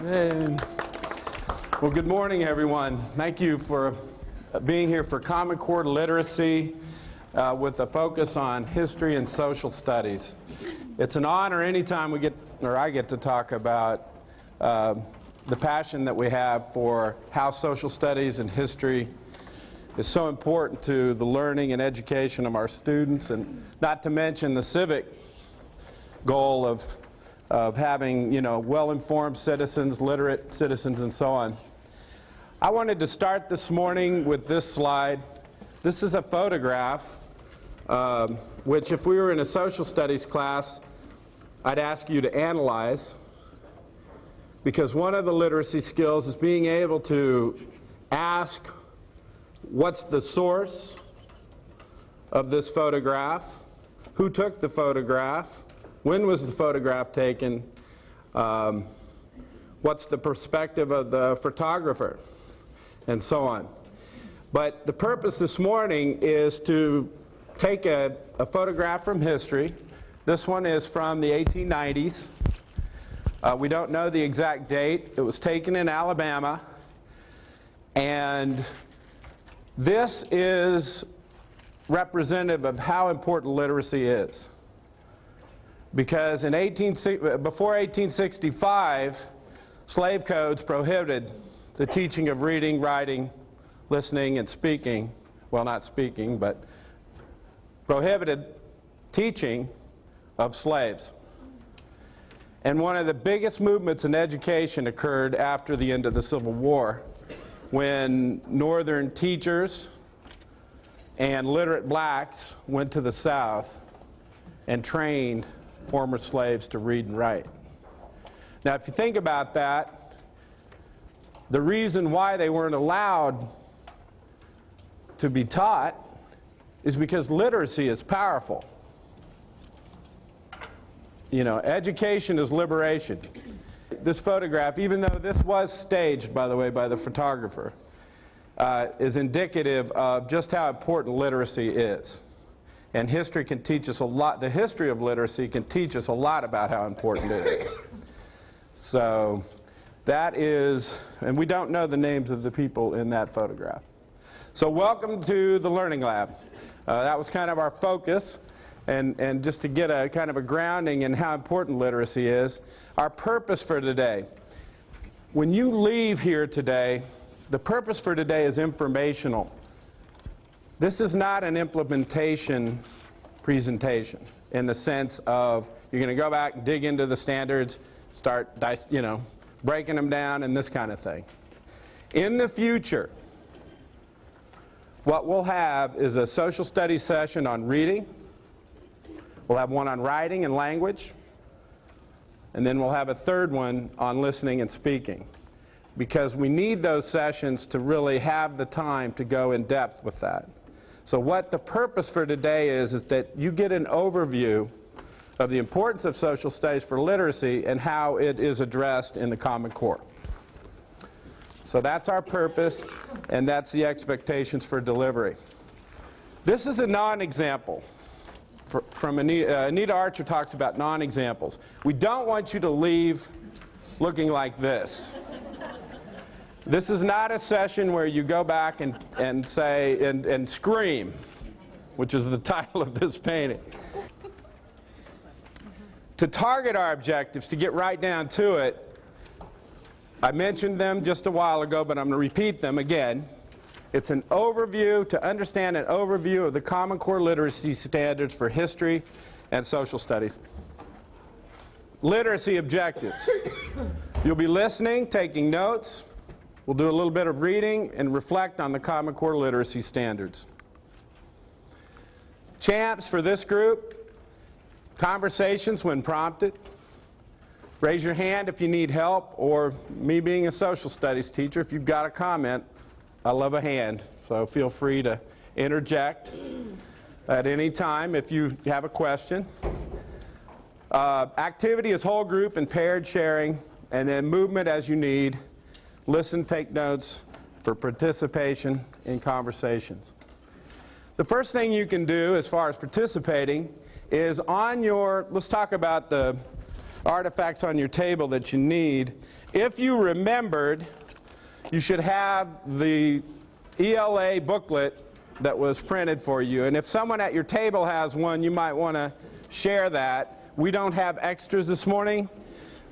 Hey. Well, good morning, everyone. Thank you for being here for Common Core literacy with a focus on history and social studies. It's an honor anytime I get to talk about the passion that we have for how social studies and history is so important to the learning and education of our students, and not to mention the civic goal of having, well-informed citizens, literate citizens, and so on. I wanted to start this morning with this slide. This is a photograph, which if we were in a social studies class, I'd ask you to analyze, because one of the literacy skills is being able to ask, what's the source of this photograph? Who took the photograph? When was the photograph taken? What's the perspective of the photographer? And so on. But the purpose this morning is to take a photograph from history. This one is from the 1890s. We don't know the exact date. It was taken in Alabama. And this is representative of how important literacy is. Because before 1865, slave codes prohibited the teaching of reading, writing, listening, and speaking. Well, not speaking, but prohibited teaching of slaves. And one of the biggest movements in education occurred after the end of the Civil War, when Northern teachers and literate blacks went to the South and trained former slaves to read and write. Now, if you think about that, the reason why they weren't allowed to be taught is because literacy is powerful. Education is liberation. This photograph, even though this was staged, by the way, by the photographer, is indicative of just how important literacy is. And history can teach us a lot. The history of literacy can teach us a lot about how important it is. So that is, and we don't know the names of the people in that photograph. So welcome to the Learning Lab. That was kind of our focus. And just to get a kind of a grounding in how important literacy is, our purpose for today. When you leave here today, the purpose for today is informational. This is not an implementation presentation in the sense of you're going to go back and dig into the standards, start breaking them down and this kind of thing. In the future, what we'll have is a social studies session on reading. We'll have one on writing and language. And then we'll have a third one on listening and speaking, because we need those sessions to really have the time to go in depth with that. So what the purpose for today is that you get an overview of the importance of social studies for literacy and how it is addressed in the Common Core. So that's our purpose, and that's the expectations for delivery. This is a non-example. From Anita Archer talks about non-examples. We don't want you to leave looking like this. This is not a session where you go back and say, and scream, which is the title of this painting. To target our objectives, to get right down to it, I mentioned them just a while ago, but I'm going to repeat them again. It's an overview, to understand an overview of the Common Core literacy standards for history and social studies. Literacy objectives. You'll be listening, taking notes. We'll do a little bit of reading and reflect on the Common Core literacy standards. Champs for this group: conversations when prompted. Raise your hand if you need help, or me being a social studies teacher, if you've got a comment, I love a hand, so feel free to interject at any time if you have a question. Activity is whole group and paired sharing, and then movement as you need. Listen, take notes for participation in conversations. The first thing you can do as far as participating is on your, let's talk about the artifacts on your table that you need. If you remembered, you should have the ELA booklet that was printed for you. And if someone at your table has one, you might want to share that. We don't have extras this morning,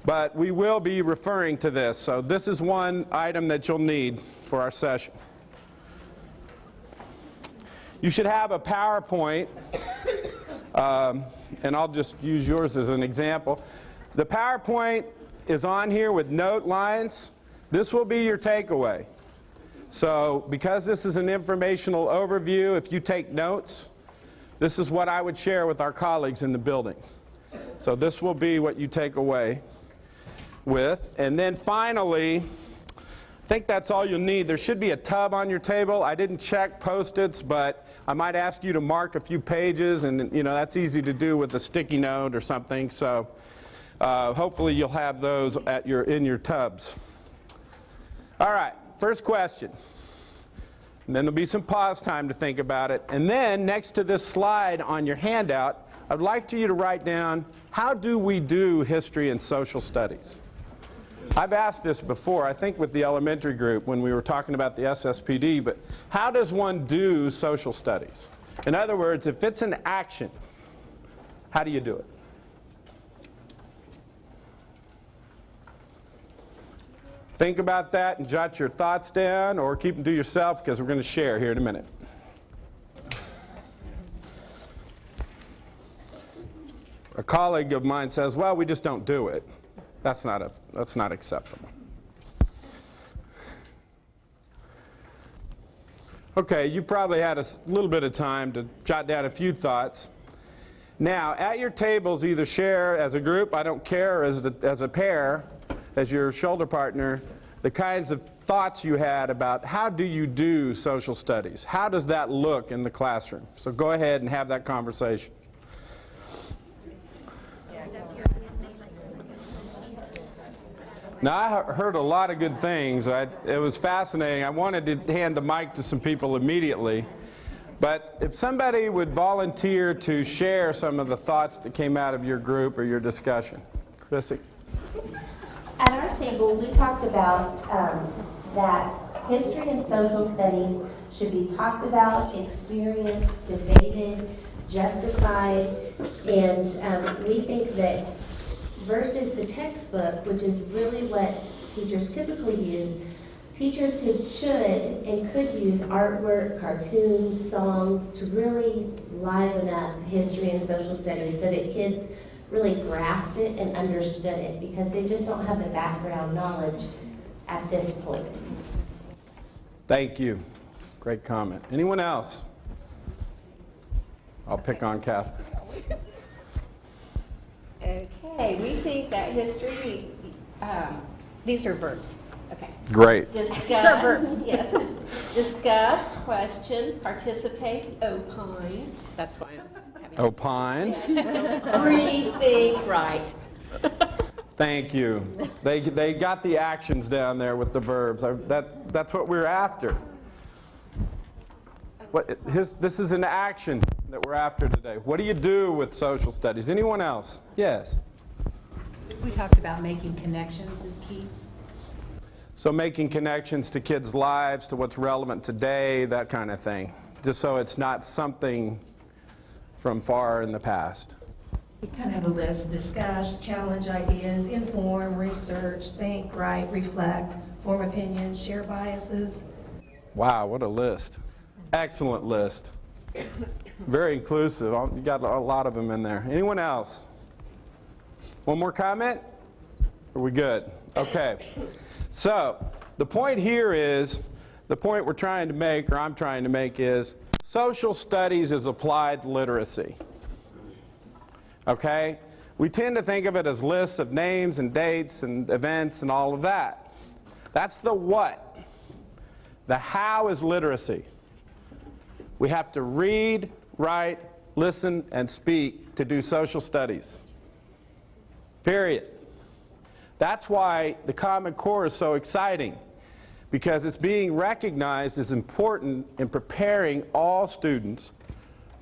but we will be referring to this. So this is one item that you'll need for our session. You should have a PowerPoint, and I'll just use yours as an example. The PowerPoint is on here with note lines. This will be your takeaway. So because this is an informational overview, if you take notes, this is what I would share with our colleagues in the buildings. So this will be what you take away with. And then finally, I think that's all you'll need. There should be a tub on your table. I didn't check Post-its, but I might ask you to mark a few pages, and that's easy to do with a sticky note or something. So hopefully you'll have those in your tubs. All right, first question. And then there'll be some pause time to think about it. And then next to this slide on your handout, I'd like you to write down, how do we do history and social studies? I've asked this before, I think with the elementary group when we were talking about the SSPD, but how does one do social studies? In other words, if it's an action, how do you do it? Think about that and jot your thoughts down, or keep them to yourself because we're going to share here in a minute. A colleague of mine says, well, we just don't do it. That's not acceptable. Okay, you probably had a little bit of time to jot down a few thoughts. Now, at your tables, either share as a group, I don't care, as a pair, as your shoulder partner, the kinds of thoughts you had about how do you do social studies? How does that look in the classroom? So go ahead and have that conversation. Now, I heard a lot of good things. It was fascinating. I wanted to hand the mic to some people immediately. But if somebody would volunteer to share some of the thoughts that came out of your group or your discussion. Chrissy? At our table, we talked about that history and social studies should be talked about, experienced, debated, justified, and we think that versus the textbook, which is really what teachers typically use, teachers should and could use artwork, cartoons, songs to really liven up history and social studies so that kids really grasped it and understood it, because they just don't have the background knowledge at this point. Thank you. Great comment. Anyone else? I'll pick on Catherine. Okay, we think that history, these are verbs. Okay. Great. Discuss. These are verbs. Yes. Discuss, question, participate, opine. That's why I'm having Opine. rethink, right. Thank you. They got the actions down there with the verbs. That's what we're after. This is an action that we're after today. What do you do with social studies? Anyone else? Yes. We talked about making connections is key. So making connections to kids' lives, to what's relevant today, that kind of thing. Just so it's not something from far in the past. We kind of have a list: discuss, challenge ideas, inform, research, think, write, reflect, form opinions, share biases. Wow, what a list. Excellent list. Very inclusive. You got a lot of them in there. Anyone else? One more comment? Are we good? Okay. So the point here is, the point we're trying to make, or I'm trying to make, is social studies is applied literacy. Okay? We tend to think of it as lists of names and dates and events and all of that. That's the what. The how is literacy. We have to read, write, listen, and speak to do social studies. Period. That's why the Common Core is so exciting, because it's being recognized as important in preparing all students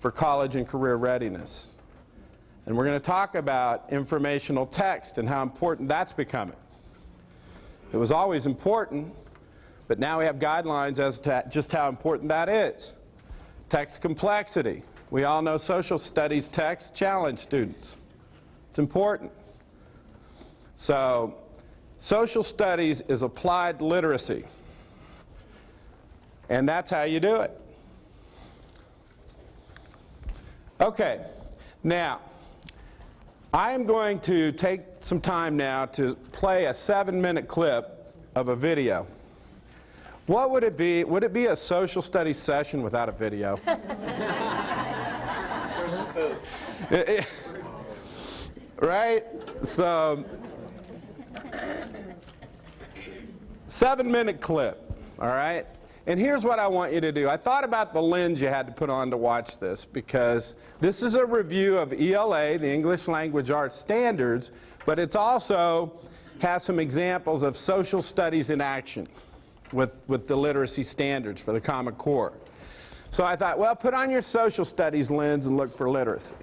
for college and career readiness. And we're going to talk about informational text and how important that's becoming. It was always important, but now we have guidelines as to just how important that is. Text complexity. We all know social studies text challenge students. It's important. So, social studies is applied literacy. And that's how you do it. Okay, now, I am going to take some time now to play a 7-minute clip of a video. What would it be? Would it be a social studies session without a video? Right? So, 7-minute clip, all right? And here's what I want you to do. I thought about the lens you had to put on to watch this, because this is a review of ELA, the English Language Arts Standards, but it's also has some examples of social studies in action with the literacy standards for the Common Core. So I thought, well, put on your social studies lens and look for literacy,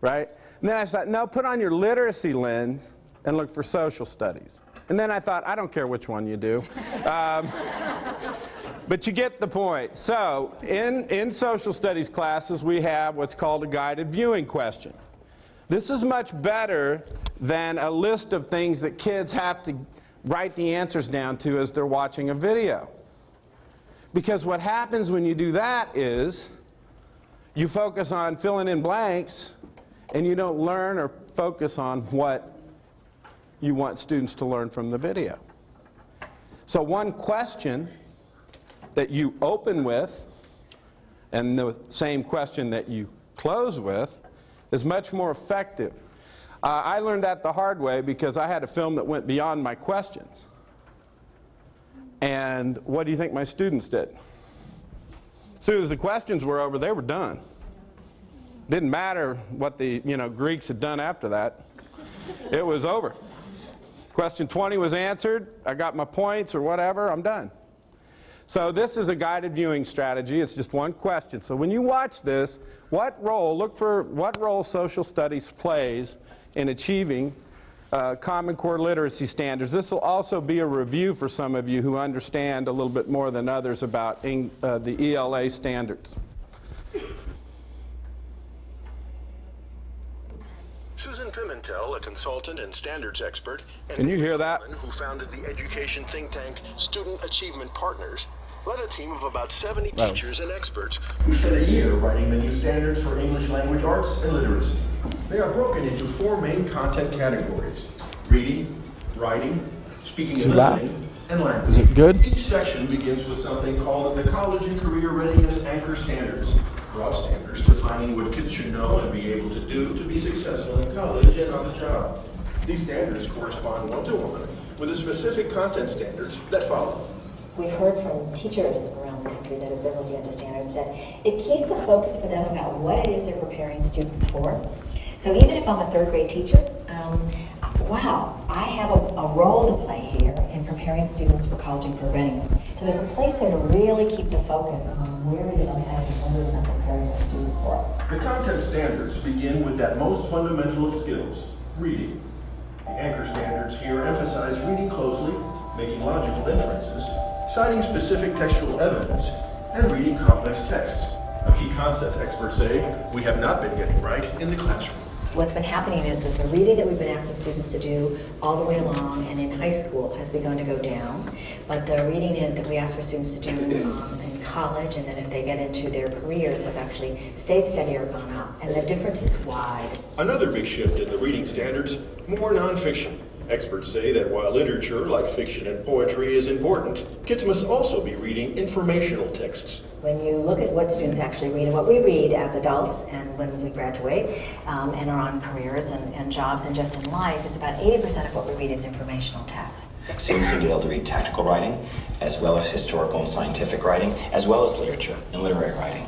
right? And then I thought, no, put on your literacy lens and look for social studies. And then I thought, I don't care which one you do. But you get the point. So in social studies classes, we have what's called a guided viewing question. This is much better than a list of things that kids have to write the answers down to as they're watching a video. Because what happens when you do that is you focus on filling in blanks and you don't learn or focus on what you want students to learn from the video. So one question that you open with and the same question that you close with is much more effective. I learned that the hard way because I had a film that went beyond my questions. And what do you think my students did? As soon as the questions were over, they were done. Didn't matter what the Greeks had done after that. It was over. Question 20 was answered. I got my points or whatever. I'm done. So this is a guided viewing strategy. It's just one question. So when you watch this, look for what role social studies plays in achieving Common Core literacy standards. This will also be a review for some of you who understand a little bit more than others about the ELA standards. Susan Pimentel, a consultant and standards expert, and Can you hear that? who founded the education think tank Student Achievement Partners, led a team of about 70 teachers and experts who spent a year writing the new standards for English language arts and literacy. They are broken into 4 main content categories: reading, writing, speaking and listening, and language. Is it good? Each section begins with something called the College and Career Readiness Anchor Standards, broad standards defining what kids should know and be able to do to be successful in college and on the job. These standards correspond one-to-one with the specific content standards that follow. We've heard from teachers around the country that have been looking at the standards that it keeps the focus for them about what it is they're preparing students for. So even if I'm a 3rd grade teacher, wow, I have a role to play here in preparing students for college and career readiness. So there's a place there to really keep the focus on where it is I'm heading and what it is I'm preparing the students for. The content standards begin with that most fundamental of skills, reading. The anchor standards here emphasize reading closely, making logical inferences, citing specific textual evidence, and reading complex texts. A key concept, experts say, we have not been getting right in the classroom. What's been happening is that the reading that we've been asking students to do all the way along and in high school has begun to go down. But the reading that we ask for students to do in college and then if they get into their careers has actually stayed steady or gone up. And the difference is wide. Another big shift in the reading standards, more nonfiction. Experts say that while literature, like fiction and poetry, is important, kids must also be reading informational texts. When you look at what students actually read and what we read as adults and when we graduate and are on careers and jobs and just in life, it's about 80% of what we read is informational text. Students need to be able to read tactical writing, as well as historical and scientific writing, as well as literature and literary writing.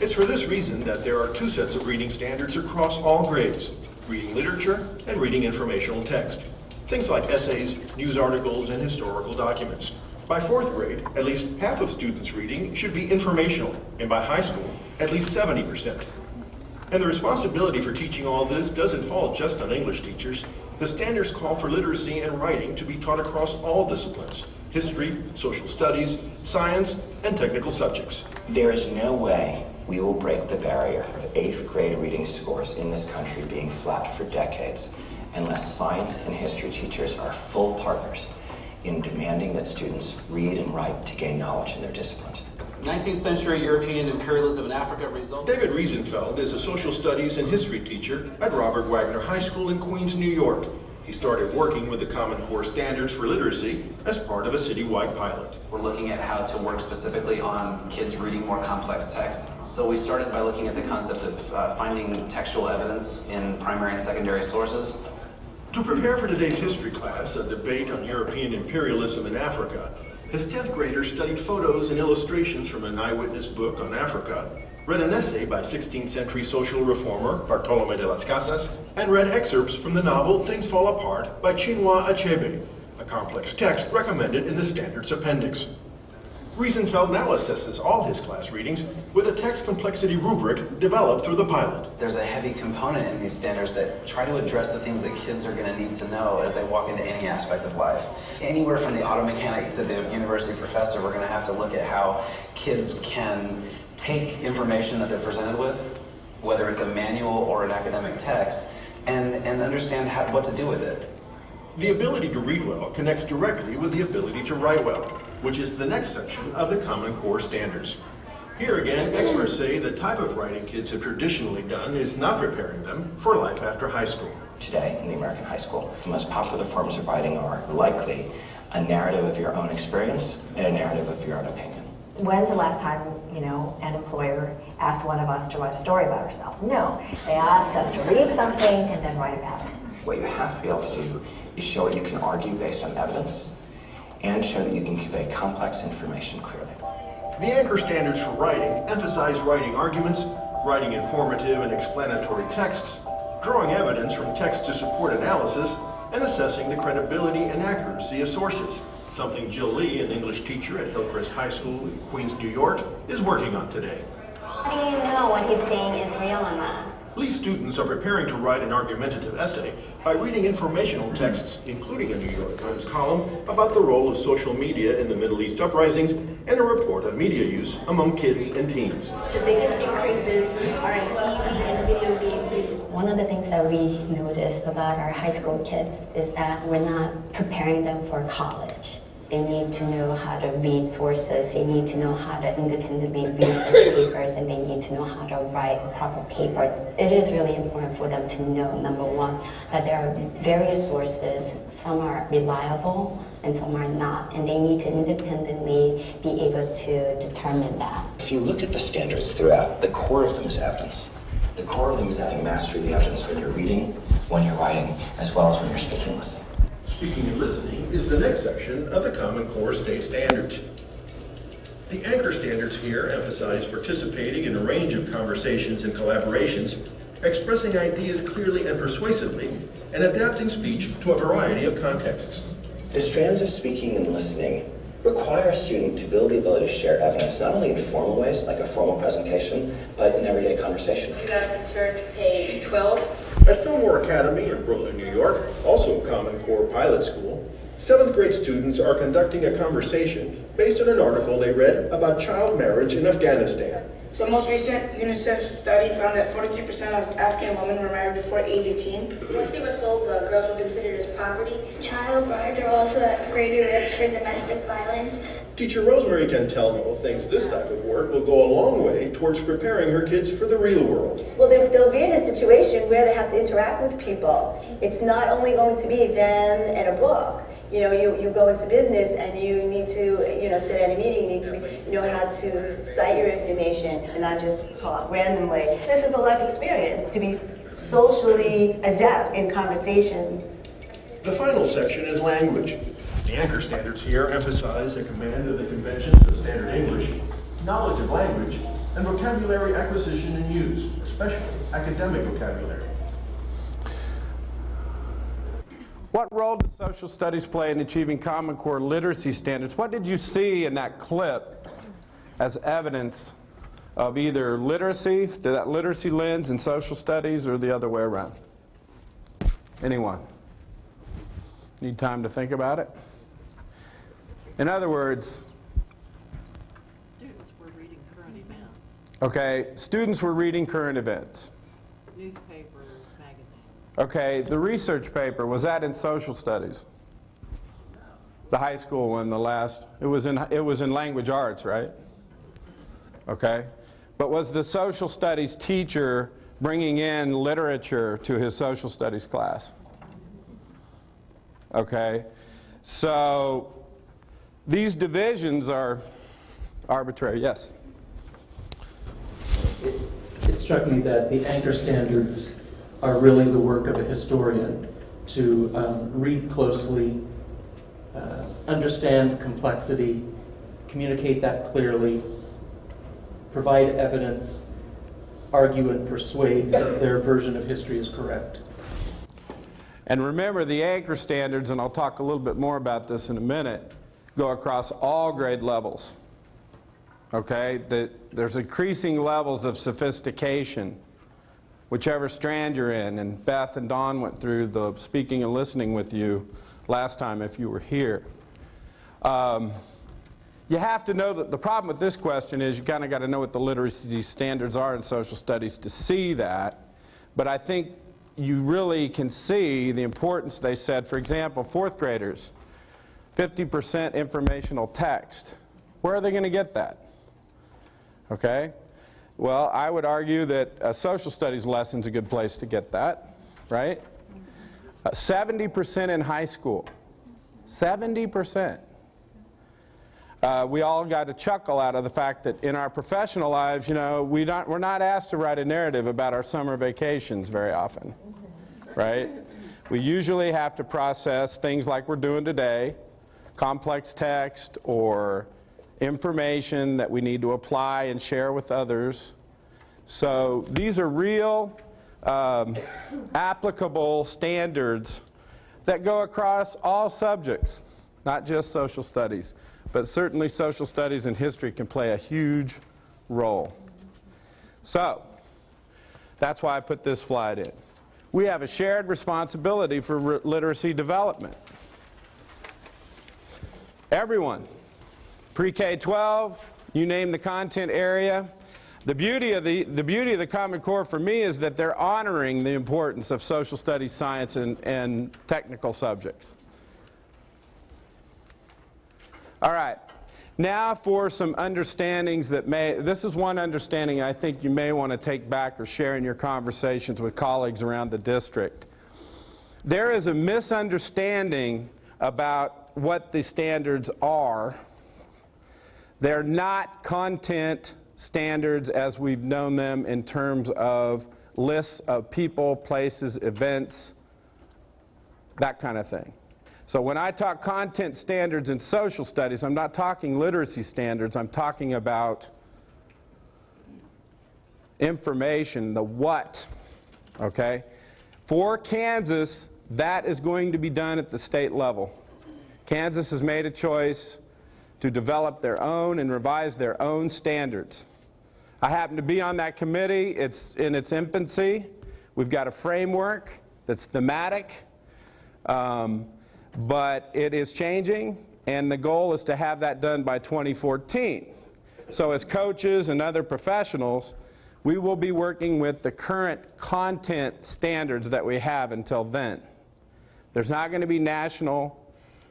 It's for this reason that there are 2 sets of reading standards across all grades: reading literature and reading informational text. Things like essays, news articles, and historical documents. By 4th grade, at least half of students' reading should be informational, and by high school, at least 70%. And the responsibility for teaching all this doesn't fall just on English teachers. The standards call for literacy and writing to be taught across all disciplines: history, social studies, science, and technical subjects. There is no way we will break the barrier of 8th grade reading scores in this country being flat for decades unless science and history teachers are full partners in demanding that students read and write to gain knowledge in their disciplines. 19th century European imperialism in Africa resulted... David Riesenfeld is a social studies and history teacher at Robert Wagner High School in Queens, New York. He started working with the Common Core Standards for Literacy as part of a citywide pilot. We're looking at how to work specifically on kids reading more complex text. So we started by looking at the concept of finding textual evidence in primary and secondary sources. To prepare for today's history class, a debate on European imperialism in Africa, his 10th grader studied photos and illustrations from an eyewitness book on Africa, read an essay by 16th century social reformer Bartolomé de las Casas, and read excerpts from the novel Things Fall Apart by Chinua Achebe, a complex text recommended in the Standards Appendix. Riesenfeld now assesses all his class readings with a text complexity rubric developed through the pilot. There's a heavy component in these standards that try to address the things that kids are going to need to know as they walk into any aspect of life. Anywhere from the auto mechanic to the university professor, we're going to have to look at how kids can take information that they're presented with, whether it's a manual or an academic text, and understand what to do with it. The ability to read well connects directly with the ability to write well, which is the next section of the Common Core Standards. Here again, experts say the type of writing kids have traditionally done is not preparing them for life after high school. Today, in the American high school, the most popular forms of writing are likely a narrative of your own experience and a narrative of your own opinion. When's the last time, an employer asked one of us to write a story about ourselves? No. They asked us to read something and then write about it. What you have to be able to do is show that you can argue based on evidence and show that you can convey complex information clearly. The anchor standards for writing emphasize writing arguments, writing informative and explanatory texts, drawing evidence from text to support analysis, and assessing the credibility and accuracy of sources, something Jill Lee, an English teacher at Hillcrest High School in Queens, New York, is working on today. How do you know what he's saying is real or not? Lee's students are preparing to write an argumentative essay by reading informational texts, including a New York Times column about the role of social media in the Middle East uprisings and a report on media use among kids and teens. The biggest increases are in TV and video game use. One of the things that we noticed about our high school kids is that we're not preparing them for college. They need to know how to read sources, they need to know how to independently research papers, and they need to know how to write a proper paper. It is really important for them to know, number one, that there are various sources. Some are reliable and some are not, and they need to independently be able to determine that. If you look at the standards throughout, the core of them is evidence. The core of them is having mastery of the evidence when you're reading, when you're writing, as well as when you're speaking and listening. Speaking and listening is the next section of the Common Core State Standards. The anchor standards here emphasize participating in a range of conversations and collaborations, expressing ideas clearly and persuasively, and adapting speech to a variety of contexts. The strands of speaking and listening require a student to build the ability to share evidence, not only in formal ways, like a formal presentation, but in everyday conversation. You guys can turn to page 12. At Fillmore Academy in Brooklyn, New York, also a Common Core pilot school, 7th grade students are conducting a conversation based on an article they read about child marriage in Afghanistan. The most recent UNICEF study found that 43% of Afghan women were married before age 18. Once they were sold, girls were considered as property. Child brides are also at greater risk for domestic violence. Teacher Rosemary Cantelmo thinks this type of work will go a long way towards preparing her kids for the real world. Well, they'll be in a situation where they have to interact with people. It's not only going to be them and a book. You go into business and you need to, sit at a meeting, you need to know how to cite your information and not just talk randomly. This is a life experience to be socially adept in conversation. The final section is language. The anchor standards here emphasize the command of the conventions of standard English, knowledge of language, and vocabulary acquisition and use, especially academic vocabulary. What role does social studies play in achieving Common Core literacy standards? What did you see in that clip as evidence of either literacy, that literacy lens in social studies, or the other way around? Anyone? Need time to think about it? In other words, Students were reading current events, okay, students were reading current events. newspapers, magazines. Okay, the research paper, was that in social studies? The high school one, the last, it was in language arts, right? Okay. But was the social studies teacher bringing in literature to his social studies class? Okay. So these divisions are arbitrary. Yes? It struck me that the anchor standards are really the work of a historian to read closely, understand complexity, communicate that clearly, provide evidence, argue and persuade that their version of history is correct. And remember, the anchor standards, and I'll talk a little bit more about this in a minute, go across all grade levels. Okay? There's increasing levels of sophistication, whichever strand you're in. And Beth and Dawn went through the speaking and listening with you last time if you were here. You have to know that the problem with this question is you kind of got to know what the literacy standards are in social studies to see that. But I think you really can see the importance, they said, for example, fourth graders, 50% informational text. Where are they going to get that? Okay? Well, I would argue that a social studies lesson's a good place to get that, right? 70% in high school. 70%. We all got a chuckle out of the fact that in our professional lives, you know, we're not asked to write a narrative about our summer vacations very often, right? We usually have to process things like we're doing today, complex text or information that we need to apply and share with others. So these are real applicable standards that go across all subjects, not just social studies. But certainly social studies and history can play a huge role. So, that's why I put this slide in. We have a shared responsibility for literacy development. Everyone, pre-K-12, you name the content area. The beauty of the Common Core for me is that they're honoring the importance of social studies, science, and technical subjects. All right, now for some understandings that this is one understanding I think you may want to take back or share in your conversations with colleagues around the district. There is a misunderstanding about what the standards are. They're not content standards as we've known them in terms of lists of people, places, events, that kind of thing. So when I talk content standards in social studies, I'm not talking literacy standards, I'm talking about information, the what, okay? For Kansas, that is going to be done at the state level. Kansas has made a choice to develop their own and revise their own standards. I happen to be on that committee. It's in its infancy. We've got a framework that's thematic. But it is changing, and the goal is to have that done by 2014. So as coaches and other professionals, we will be working with the current content standards that we have until then. There's not going to be national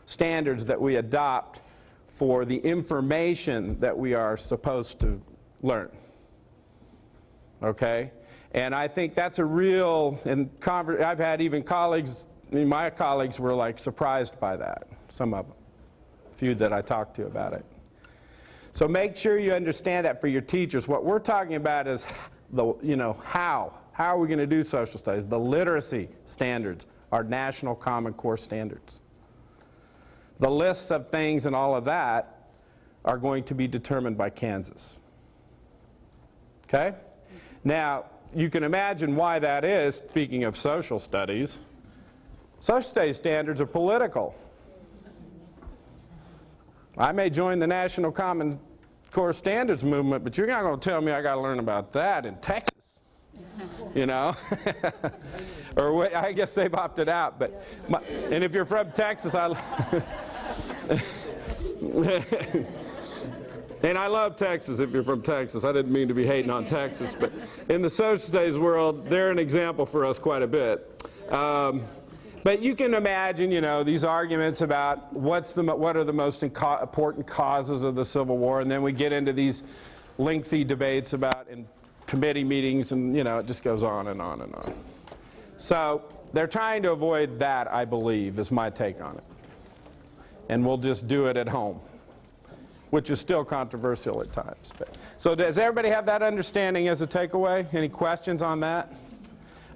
standards that we adopt for the information that we are supposed to learn. Okay? And I think that's a real, and I've had even colleagues, my colleagues were like surprised by that, some of them, a few that I talked to about it. So make sure you understand that for your teachers. What we're talking about is how are we going to do social studies? The literacy standards are national Common Core standards. The lists of things and all of that are going to be determined by Kansas. Okay? Now, you can imagine why that is, speaking of social studies. Social studies standards are political. I may join the National Common core standards movement, but you're not going to tell me I got to learn about that in Texas. You know? Or wait, I guess they've opted out. But and if you're from Texas, and I love Texas if you're from Texas. I didn't mean to be hating on Texas. But in the social studies world, they're an example for us quite a bit. But you can imagine, you know, these arguments about what are the most important causes of the Civil War, and then we get into these lengthy debates about in committee meetings, and you know, it just goes on and on and on. So they're trying to avoid that, I believe, is my take on it. And we'll just do it at home, which is still controversial at times. So does everybody have that understanding as a takeaway? Any questions on that?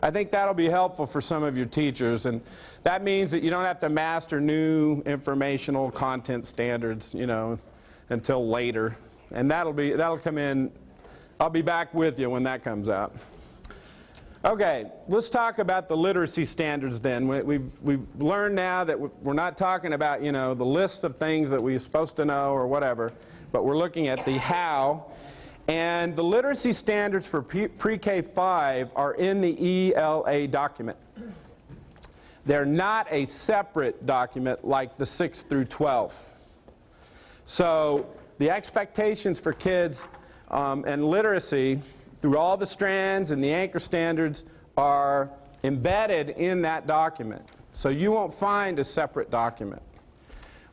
I think that'll be helpful for some of your teachers, and that means that you don't have to master new informational content standards, you know, until later. And that'll come in. I'll be back with you when that comes out. Okay, let's talk about the literacy standards then. We've learned now that we're not talking about, you know, the list of things that we're supposed to know or whatever, but we're looking at the how. And the literacy standards for pre-K-5 are in the ELA document. They're not a separate document like the 6 through 12. So the expectations for kids and literacy through all the strands and the anchor standards are embedded in that document. So you won't find a separate document.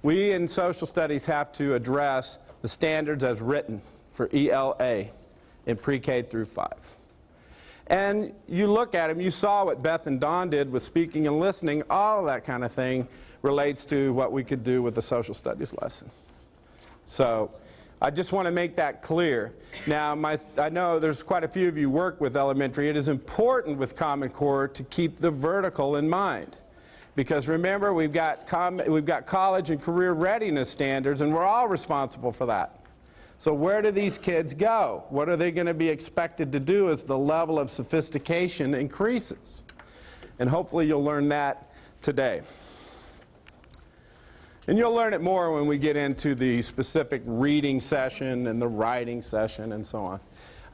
We in social studies have to address the standards as written for ELA in pre-K through 5. And you look at them, you saw what Beth and Don did with speaking and listening, all of that kind of thing relates to what we could do with the social studies lesson. So I just want to make that clear. Now, I know there's quite a few of you work with elementary. It is important with Common Core to keep the vertical in mind. Because remember, we've got college and career readiness standards, and we're all responsible for that. So where do these kids go? What are they going to be expected to do as the level of sophistication increases? And hopefully you'll learn that today. And you'll learn it more when we get into the specific reading session and the writing session and so on.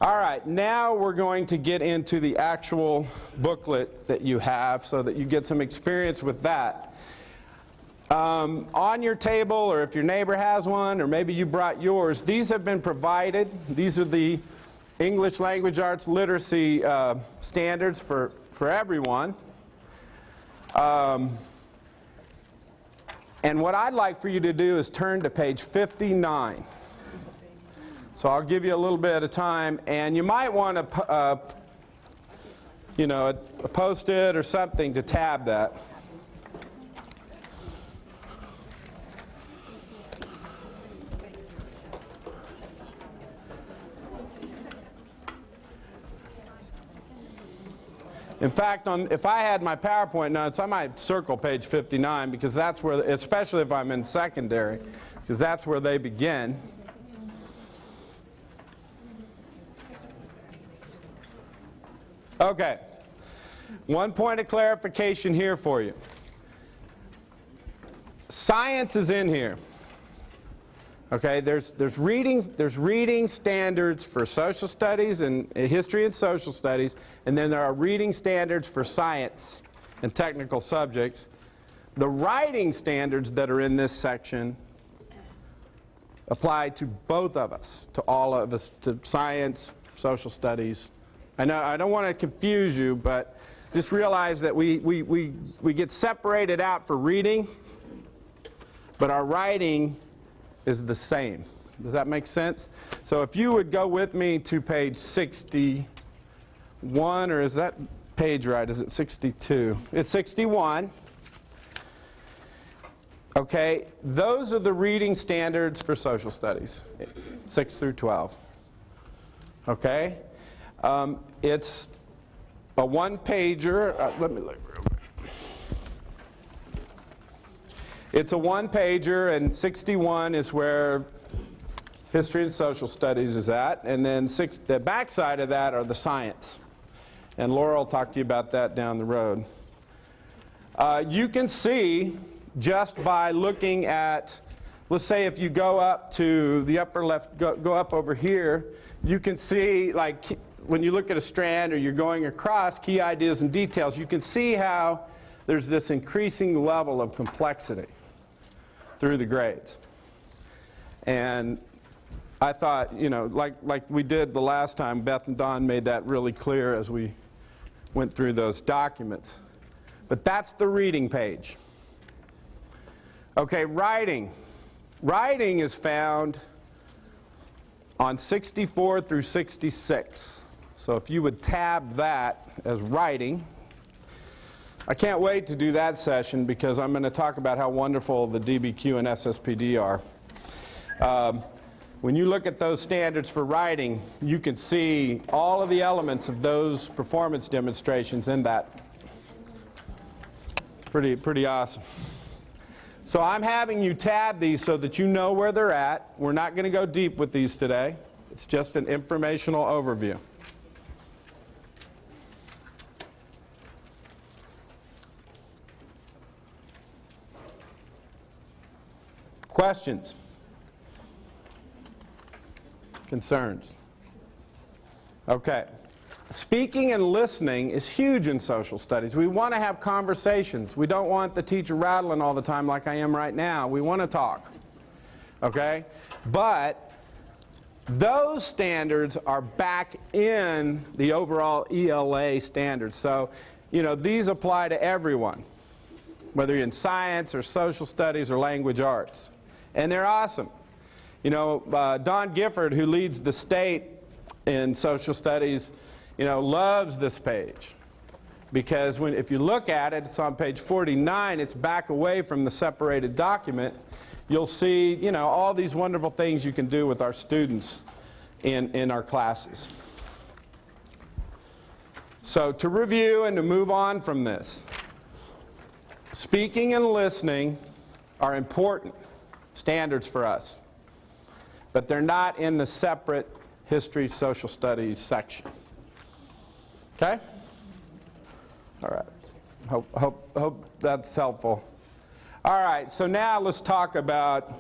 All right, now we're going to get into the actual booklet that you have so that you get some experience with that. On your table, or if your neighbor has one, or maybe you brought yours, these have been provided. These are the English Language Arts Literacy standards for everyone. And what I'd like for you to do is turn to page 59. So I'll give you a little bit of time, and you might want to, you know, a Post-it or something to tab that. In fact, if I had my PowerPoint notes, I might circle page 59 because that's where, especially if I'm in secondary, because that's where they begin. Okay, one point of clarification here for you. Science is in here. Okay, there's reading standards for social studies and history and social studies, and then there are reading standards for science and technical subjects. The writing standards that are in this section apply to both of us, to all of us, to science, social studies. I know I don't want to confuse you, but just realize that we get separated out for reading, but our writing is the same. Does that make sense? So if you would go with me to page 61, or is that page right? Is it 62? It's 61. Okay, those are the reading standards for social studies, 6 through 12. Okay? It's a one-pager. Let me look real quick. It's a one-pager, and 61 is where history and social studies is at. And then the back side of that are the science. And Laura will talk to you about that down the road. You can see, just by looking at let's say if you go up to the upper left, go up over here, you can see, like, when you look at a strand or you're going across key ideas and details, you can see how there's this increasing level of complexity through the grades. And I thought, you know, like we did the last time, Beth and Don made that really clear as we went through those documents. But that's the reading page. Okay, writing. Writing is found on 64 through 66. So if you would tab that as writing. I can't wait to do that session because I'm going to talk about how wonderful the DBQ and SSPD are. When you look at those standards for writing, you can see all of the elements of those performance demonstrations in that. It's pretty awesome. So I'm having you tab these so that you know where they're at. We're not going to go deep with these today. It's just an informational overview. Questions? Concerns? Okay. Speaking and listening is huge in social studies. We want to have conversations. We don't want the teacher rattling all the time like I am right now. We want to talk. Okay? But those standards are back in the overall ELA standards. So, you know, these apply to everyone, whether you're in science or social studies or language arts. And they're awesome. You know, Don Gifford, who leads the state in social studies, you know, loves this page. Because if you look at it, it's on page 49, it's back away from the separated document. You'll see, you know, all these wonderful things you can do with our students in our classes. So to review and to move on from this, speaking and listening are important standards for us, but they're not in the separate history social studies section. Okay? All right. Hope that's helpful. All right, so now let's talk about,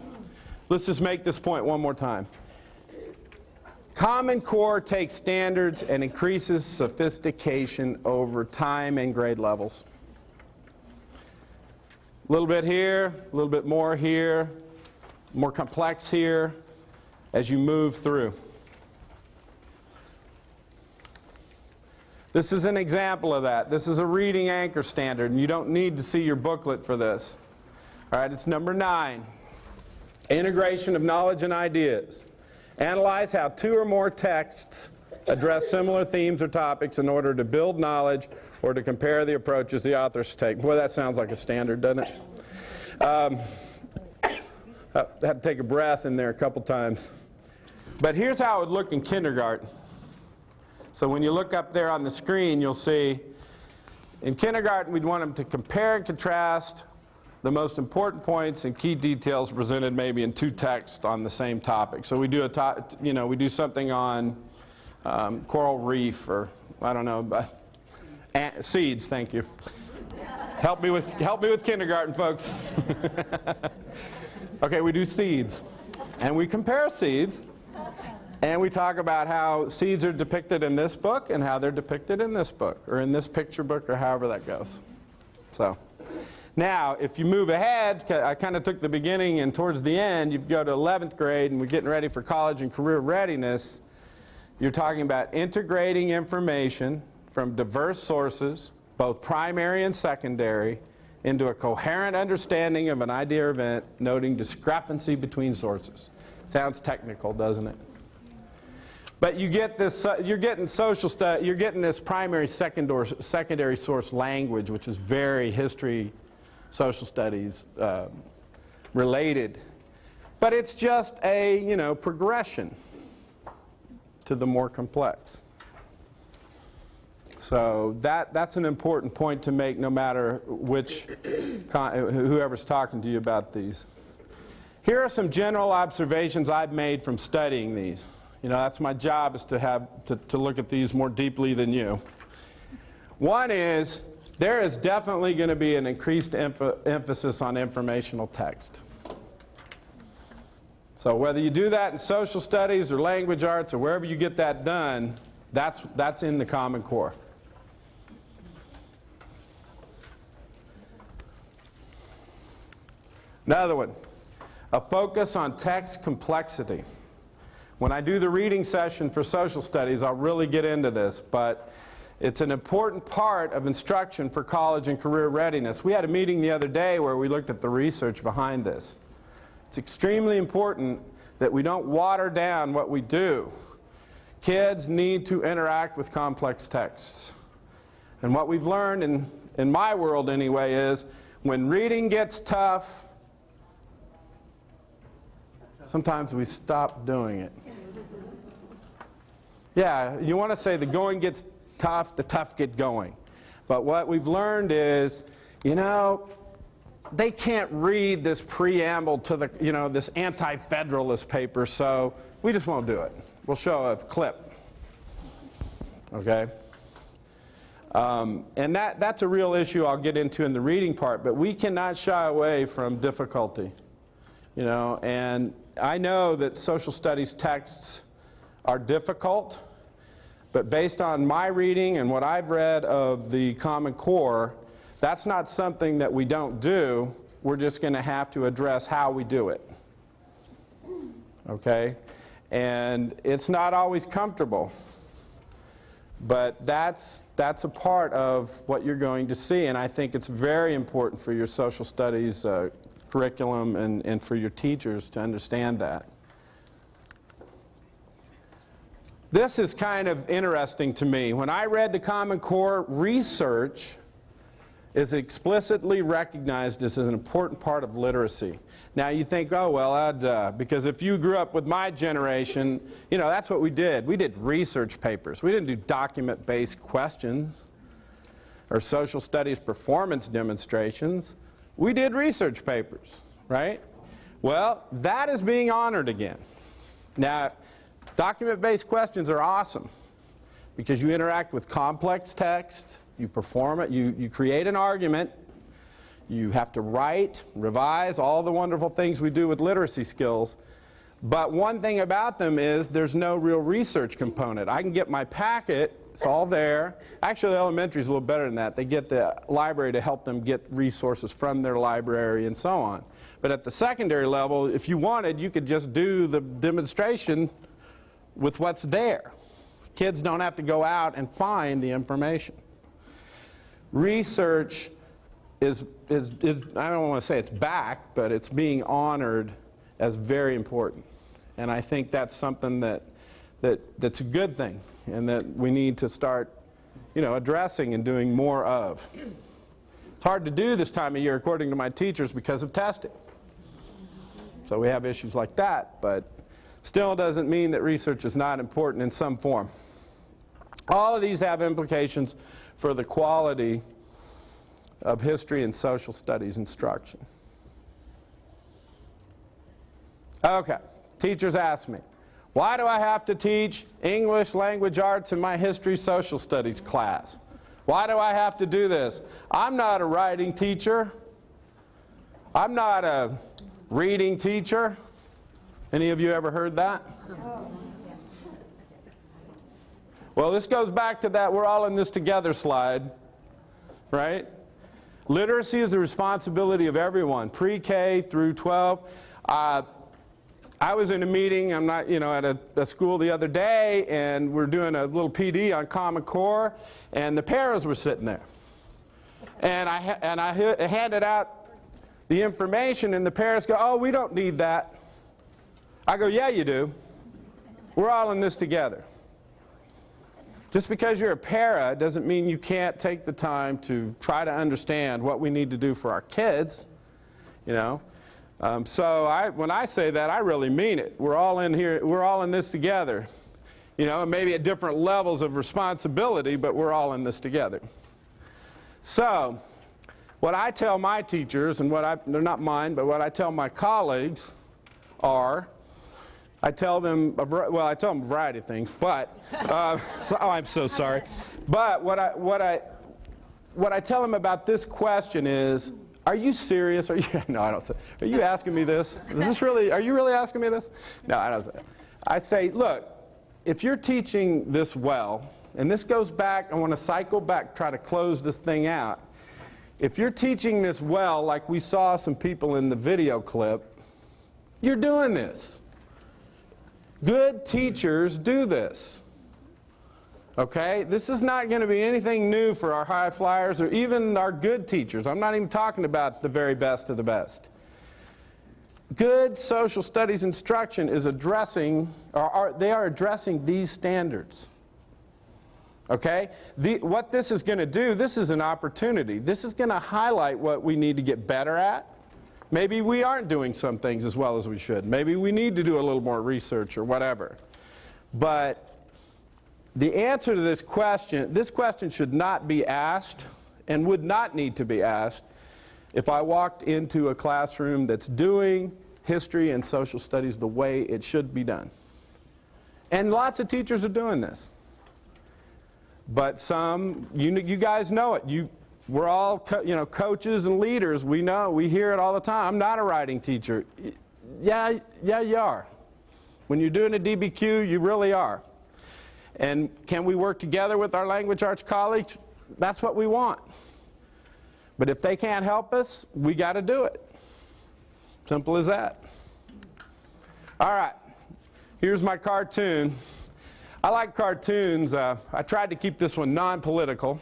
let's just make this point one more time. Common Core takes standards and increases sophistication over time and grade levels. A little bit here, a little bit more here, more complex here as you move through. This is an example of that. This is a reading anchor standard, and you don't need to see your booklet for this. All right, it's number 9. Integration of knowledge and ideas. Analyze how 2 or more texts address similar themes or topics in order to build knowledge or to compare the approaches the authors take. Boy, that sounds like a standard, doesn't it? I had to take a breath in there a couple times. But here's how it would look in kindergarten. So when you look up there on the screen, you'll see in kindergarten we'd want them to compare and contrast the most important points and key details presented maybe in 2 texts on the same topic. So we do we do something on coral reef, or I don't know, seeds. Thank you. Help me with kindergarten, folks. Okay, we do seeds, and we compare seeds. And we talk about how seeds are depicted in this book and how they're depicted in this book, or in this picture book, or however that goes. So now, if you move ahead, I kind of took the beginning and towards the end, you go to 11th grade and we're getting ready for college and career readiness. You're talking about integrating information from diverse sources, both primary and secondary, into a coherent understanding of an idea or event, noting discrepancy between sources. Sounds technical, doesn't it? But you get this, you're getting you're getting this primary, secondary source language, which is very history, social studies related. But it's just a, progression to the more complex. So that's an important point to make no matter whoever's talking to you about these. Here are some general observations I've made from studying these. That's my job, is to look at these more deeply than you. One is, there is definitely going to be an increased emphasis on informational text. So whether you do that in social studies or language arts or wherever you get that done, that's in the Common Core. Another one, a focus on text complexity. When I do the reading session for social studies, I'll really get into this, but it's an important part of instruction for college and career readiness. We had a meeting the other day where we looked at the research behind this. It's extremely important that we don't water down what we do. Kids need to interact with complex texts. And what we've learned, in my world anyway, is when reading gets tough, sometimes we stop doing it. Yeah, you want to say the going gets tough, the tough get going. But what we've learned is, you know, they can't read this preamble to the, you know, this anti-federalist paper, so we just won't do it. We'll show a clip. Okay? And that's a real issue I'll get into in the reading part, but we cannot shy away from difficulty. You know, and I know that social studies texts are difficult, but based on my reading and what I've read of the Common Core, that's not something that we don't do. We're just going to have to address how we do it. Okay? And it's not always comfortable, but that's a part of what you're going to see, and I think it's very important for your social studies curriculum and for your teachers to understand that. This is kind of interesting to me. When I read the Common Core, research is explicitly recognized as an important part of literacy. Now you think, oh, well, because if you grew up with my generation, you know, that's what we did. We did research papers. We didn't do document-based questions or social studies performance demonstrations. We did research papers, right? Well, that is being honored again. Now, document-based questions are awesome because you interact with complex text, you perform it, you create an argument, you have to write, revise, all the wonderful things we do with literacy skills. But one thing about them is there's no real research component. I can get my packet, it's all there. Actually, elementary is a little better than that. They get the library to help them get resources from their library and so on. But at the secondary level, if you wanted, you could just do the demonstration with what's there. Kids don't have to go out and find the information. Research is I don't want to say it's back, but it's being honored as very important. And I think that's something that's a good thing and that we need to start, you know, addressing and doing more of. It's hard to do this time of year, according to my teachers, because of testing. So we have issues like that, but still doesn't mean that research is not important in some form. All of these have implications for the quality of history and social studies instruction. Okay, teachers ask me, why do I have to teach English language arts in my history social studies class? Why do I have to do this? I'm not a writing teacher. I'm not a reading teacher. Any of you ever heard that? Well, this goes back to that we're all in this together slide, right? Literacy is the responsibility of everyone, pre-K through 12. I was in a meeting, I'm not, you know, at a school the other day, and we're doing a little PD on Common Core, and the paras were sitting there. And I handed out the information, and the paras go, oh, we don't need that. I go, yeah, you do. We're all in this together. Just because you're a para doesn't mean you can't take the time to try to understand what we need to do for our kids, you know. So when I say that, I really mean it. We're all in here, we're all in this together. You know, maybe at different levels of responsibility, but we're all in this together. So, what I tell my teachers, and they're not mine, but what I tell my colleagues are, I tell them a variety of things, but, oh, I'm so sorry. But what I tell them about this question is, Are you serious? Are you, no, I don't say. Are you asking me this? Is this really, are you really asking me this? No, I don't say. I say, look, if you're teaching this well, and this goes back, I want to cycle back, try to close this thing out. If you're teaching this well, like we saw some people in the video clip, you're doing this. Good teachers do this. Okay? This is not going to be anything new for our high flyers or even our good teachers. I'm not even talking about the very best of the best. Good social studies instruction is addressing, they are addressing these standards. Okay? What this is going to do, this is an opportunity. This is going to highlight what we need to get better at. Maybe we aren't doing some things as well as we should. Maybe we need to do a little more research or whatever. But the answer to this question should not be asked and would not need to be asked if I walked into a classroom that's doing history and social studies the way it should be done. And lots of teachers are doing this. But some, you guys know it. We're all coaches and leaders. We know, we hear it all the time. I'm not a writing teacher. Yeah, you are. When you're doing a DBQ, you really are. And can we work together with our language arts colleagues? That's what we want. But if they can't help us, we got to do it. Simple as that. All right, here's my cartoon. I like cartoons. I tried to keep this one non-political.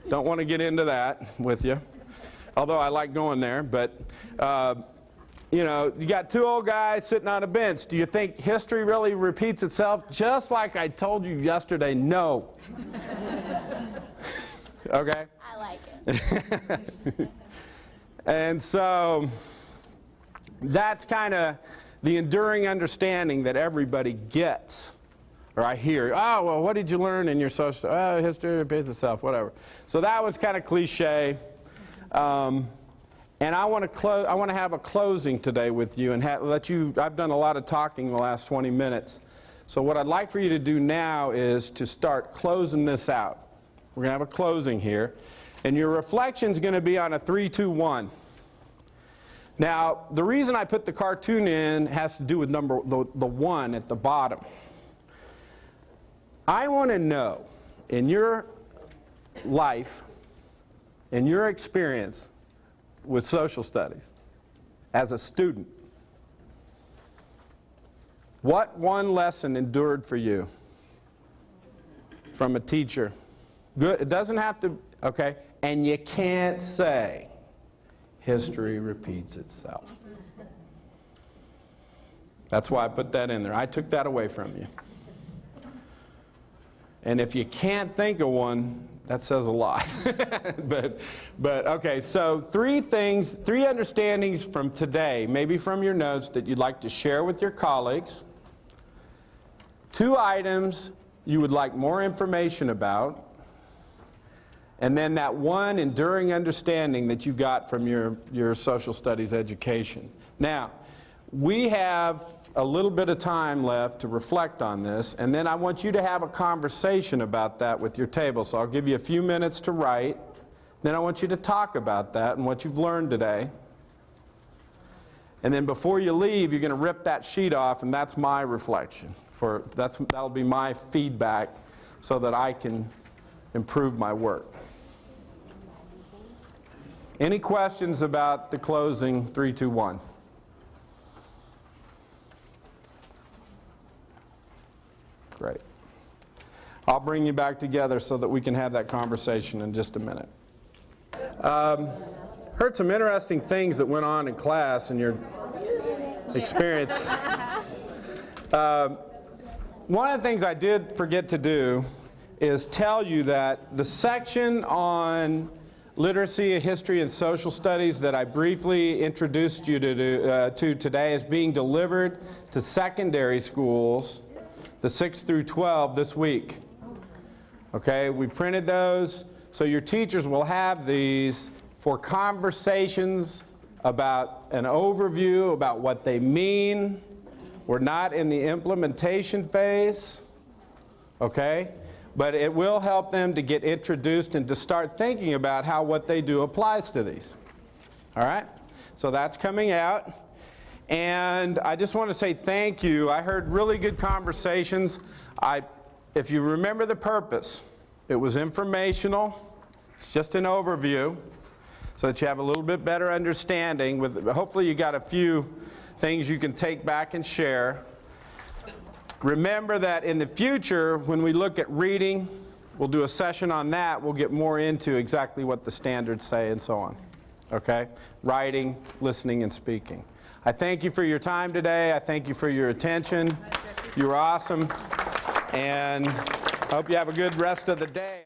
Don't want to get into that with you, although I like going there. But, you got two old guys sitting on a bench. Do you think history really repeats itself? Just like I told you yesterday, no. Okay? I like it. And so that's kind of the enduring understanding that everybody gets. Or I hear, oh, well, what did you learn in your social, history repeats itself, whatever. So that was kind of cliche. And I want to have a closing today with you and let you, I've done a lot of talking the last 20 minutes. So what I'd like for you to do now is to start closing this out. We're going to have a closing here. And your reflection is going to be on a 3, 2, 1. Now, the reason I put the cartoon in has to do with the 1 at the bottom. I want to know, in your life, in your experience with social studies, as a student, what one lesson endured for you from a teacher? Good. It doesn't have to, okay? And you can't say, history repeats itself. That's why I put that in there. I took that away from you. And if you can't think of one, that says a lot. but okay, so 3 understandings from today, maybe from your notes, that you'd like to share with your colleagues. 2 items you would like more information about. And then that 1 enduring understanding that you got from your social studies education. Now, we have a little bit of time left to reflect on this, and then I want you to have a conversation about that with your table. So I'll give you a few minutes to write. Then I want you to talk about that and what you've learned today. And then before you leave, you're going to rip that sheet off, and that's my reflection. That'll be my feedback so that I can improve my work. Any questions about the closing 3, 2, 1? Great. I'll bring you back together so that we can have that conversation in just a minute. Heard some interesting things that went on in class in your experience. One of the things I did forget to do is tell you that the section on literacy, history, and social studies that I briefly introduced you to today is being delivered to secondary schools, the 6 through 12, this week. Okay, we printed those, so your teachers will have these for conversations about an overview about what they mean. We're not in the implementation phase, okay? But it will help them to get introduced and to start thinking about how what they do applies to these. All right? So that's coming out. And I just want to say thank you. I heard really good conversations. If you remember the purpose, it was informational. It's just an overview so that you have a little bit better understanding. Hopefully you got a few things you can take back and share. Remember that in the future, when we look at reading, we'll do a session on that. We'll get more into exactly what the standards say and so on. Okay? Writing, listening, and speaking. I thank you for your time today. I thank you for your attention. You were awesome. And I hope you have a good rest of the day.